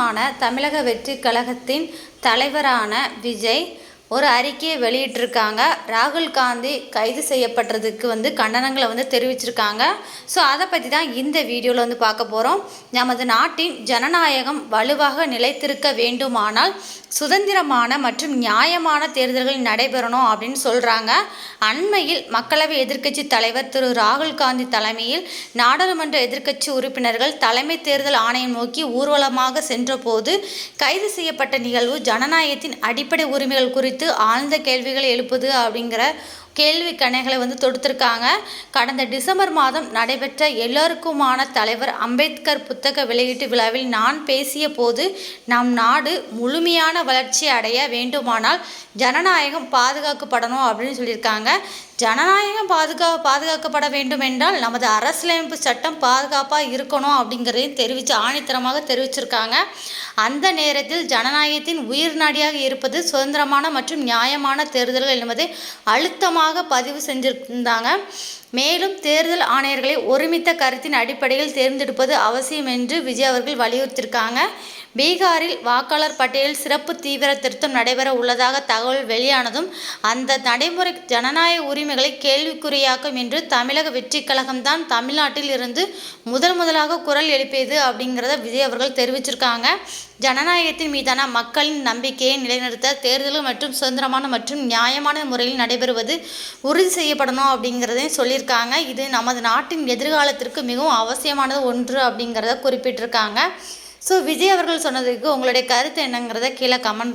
காரணமான தமிழக வெற்றி கழகத்தின் தலைவரான விஜய் ஒரு அறிக்கையை வெளியிட்டிருக்காங்க. ராகுல் காந்தி கைது செய்யப்படுறதுக்கு கண்டனங்களை தெரிவிச்சிருக்காங்க. ஸோ அதை பற்றி தான் இந்த வீடியோவில் பார்க்க போகிறோம். நமது நாட்டின் ஜனநாயகம் வலுவாக நிலைத்திருக்க வேண்டுமானால் சுதந்திரமான மற்றும் நியாயமான தேர்தல்கள் நடைபெறணும் அப்படின்னு சொல்கிறாங்க. அண்மையில் மக்களவை எதிர்க்கட்சி தலைவர் திரு ராகுல் காந்தி தலைமையில் நாடாளுமன்ற எதிர்க்கட்சி உறுப்பினர்கள் தலைமை தேர்தல் ஆணையம் நோக்கி ஊர்வலமாக சென்றபோது கைது செய்யப்பட்ட நிகழ்வு ஜனநாயகத்தின் அடிப்படை உரிமைகள் குறித்து ஆழ்ந்த கேள்விகளை எழுப்புது அப்படிங்கிற கேள்வி கணைகளை தொடுத்திருக்காங்க. கடந்த டிசம்பர் மாதம் நடைபெற்ற எல்லோருக்குமான தலைவர் அம்பேத்கர் புத்தக வெளியீட்டு விழாவில் நான் பேசிய போது நம் நாடு முழுமையான வளர்ச்சி அடைய வேண்டுமானால் ஜனநாயகம் பாதுகாக்கப்படணும் அப்படின்னு சொல்லியிருக்காங்க. ஜனநாயகம் பாதுகாக்கப்பட வேண்டும் என்றால் நமது அரசியலமைப்பு சட்டம் பாதுகாப்பாக இருக்கணும் அப்படிங்கிறதையும் ஆணித்தரமாக தெரிவிச்சிருக்காங்க. அந்த நேரத்தில் ஜனநாயகத்தின் உயிர் நாடியாக இருப்பது சுதந்திரமான மற்றும் நியாயமான தேர்தல்கள் என்பதை அழுத்தமாக பதிவு செஞ்சிருந்தாங்க. மேலும் தேர்தல் ஆணையர்களை ஒருமித்த கருத்தின் அடிப்படையில் தேர்ந்தெடுப்பது அவசியம் என்று விஜய் அவர்கள் வலியுறுத்தியிருக்காங்க. பீகாரில் வாக்காளர் பட்டியலில் சிறப்பு தீவிர திருத்தம் நடைபெற உள்ளதாக தகவல் வெளியானதும் அந்த நடைமுறை ஜனநாயக உரிமைகளை கேள்விக்குறியாக்கும் என்று தமிழக வெற்றி கழகம்தான் தமிழ்நாட்டில் இருந்து முதலாக குரல் எழுப்பியது அப்படிங்கிறத விஜய் அவர்கள் தெரிவிச்சிருக்காங்க. ஜனநாயகத்தின் மீதான மக்களின் நம்பிக்கையை நிலைநிறுத்த தேர்தல்கள் மற்றும் சுதந்திரமான மற்றும் நியாயமான முறையில் நடைபெறுவது உறுதி செய்யப்படணும் அப்படிங்கிறதையும் சொல்லியிருக்காங்க. இது நமது நாட்டின் எதிர்காலத்திற்கு மிகவும் அவசியமானது ஒன்று அப்படிங்கிறத குறிப்பிட்டிருக்காங்க. ஸோ விஜய் அவர்கள் சொன்னதுக்கு உங்களுடைய கருத்து என்னங்கிறத கீழே கமெண்ட்